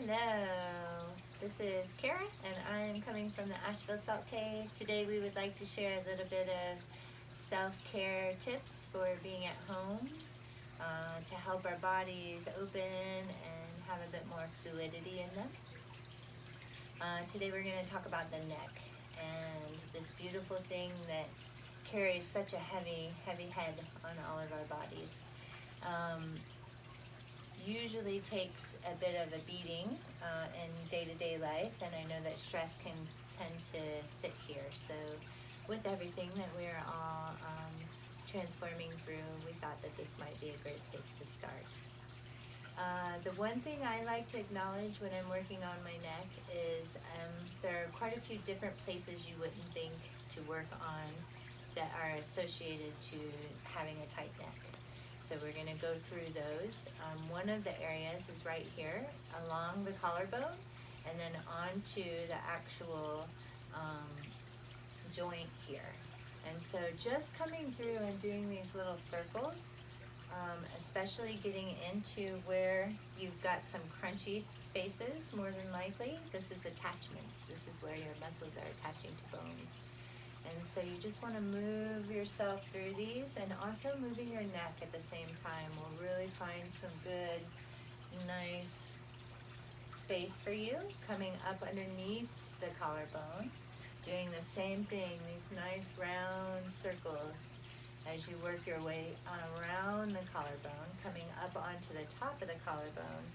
Hello, this is Kara, and I'm coming from the Asheville Salt Cave. Today we would like to share a little bit of self-care tips for being at home to help our bodies open and have a bit more fluidity in them. Today we're going to talk about the neck and this beautiful thing that carries such a heavy head on all of our bodies. Usually takes a bit of a beating in day-to-day life, and I know that stress can tend to sit here. So with everything that we're all transforming through, we thought that this might be a great place to start. The one thing I like to acknowledge when I'm working on my neck is there are quite a few different places you wouldn't think to work on that are associated to having a tight neck. So we're going to go through those. One of the areas is right here along the collarbone and then onto the actual joint here. And so just coming through and doing these little circles, especially getting into where you've got some crunchy spaces, more than likely, this is attachments. This is where your muscles are attaching to bones. And so you just want to move yourself through these, and also moving your neck at the same time will really find some good, nice space for you. Coming up underneath the collarbone, doing the same thing, these nice round circles as you work your way around the collarbone, coming up onto the top of the collarbone,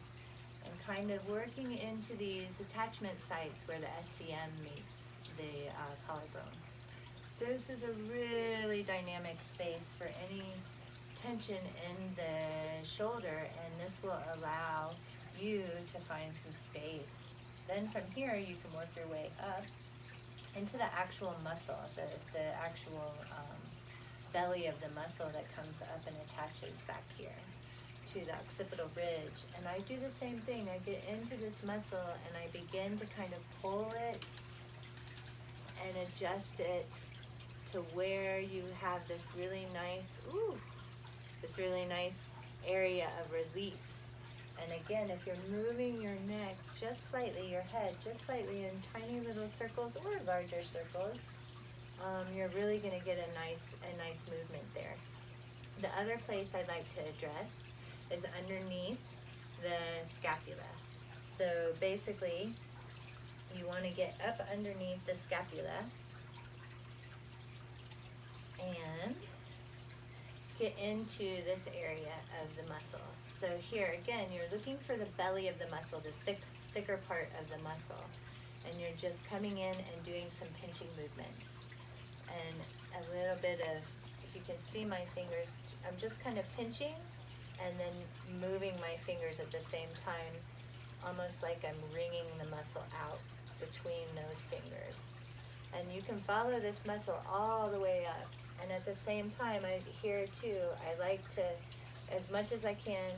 and kind of working into these attachment sites where the SCM meets the collarbone. This is a really dynamic space for any tension in the shoulder, and this will allow you to find some space. Then from here you can work your way up into the actual muscle, the actual belly of the muscle that comes up and attaches back here to the occipital ridge. And I do the same thing. I get into this muscle and I begin to kind of pull it and adjust it to where you have this really nice, area of release. And again, if you're moving your neck just slightly, your head just slightly in tiny little circles or larger circles, you're really going to get a nice movement there. The other place I'd like to address is underneath the scapula. So basically, you want to get up underneath the scapula and get into this area of the muscle. So here again, you're looking for the belly of the muscle, the thicker part of the muscle, and you're just coming in and doing some pinching movements. And a little bit of, if you can see my fingers, I'm just kind of pinching and then moving my fingers at the same time, almost like I'm wringing the muscle out between those fingers. And you can follow this muscle all the way up. And at the same time, here too, I like to, as much as I can,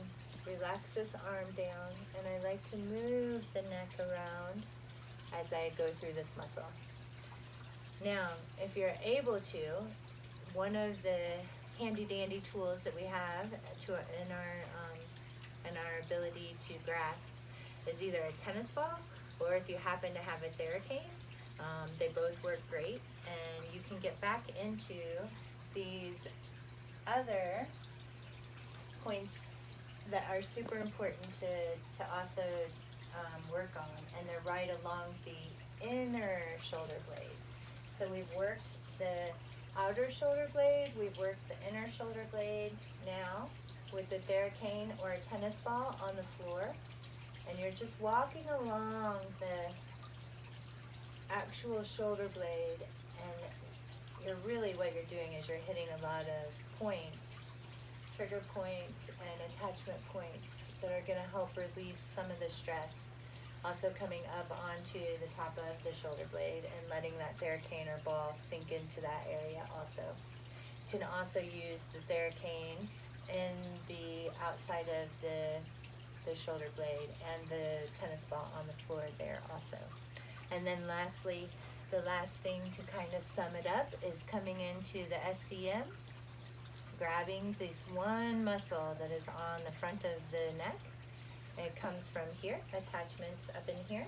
relax this arm down, and I like to move the neck around as I go through this muscle. Now, if you're able to, one of the handy dandy tools that we have in our ability to grasp is either a tennis ball, or if you happen to have a Theracane. They both work great, and you can get back into these other points that are super important to also work on, and they're right along the inner shoulder blade. So we've worked the outer shoulder blade, we've worked the inner shoulder blade. Now with the Theracane or a tennis ball on the floor, and you're just walking along the actual shoulder blade, and what you're doing is you're hitting a lot of points, trigger points and attachment points that are going to help release some of the stress. Also coming up onto the top of the shoulder blade and letting that Theracane or ball sink into that area also. You can also use the Theracane in the outside of the shoulder blade and the tennis ball on the floor there also. And then lastly, the last thing to kind of sum it up is coming into the SCM, grabbing this one muscle that is on the front of the neck And it comes from here, attachments up in here,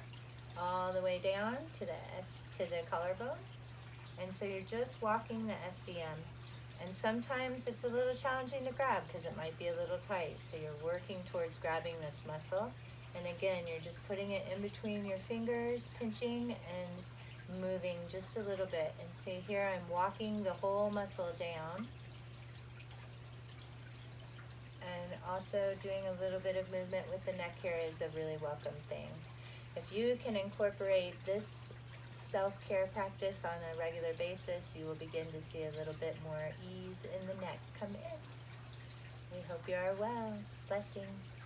all the way down to the collarbone. And so you're just walking the SCM. And sometimes it's a little challenging to grab because it might be a little tight. So you're working towards grabbing this muscle. And again, you're just putting it in between your fingers, pinching and moving just a little bit. And see here, I'm walking the whole muscle down. And also doing a little bit of movement with the neck here is a really welcome thing. If you can incorporate this self-care practice on a regular basis, you will begin to see a little bit more ease in the neck come in. We hope you are well. Blessings.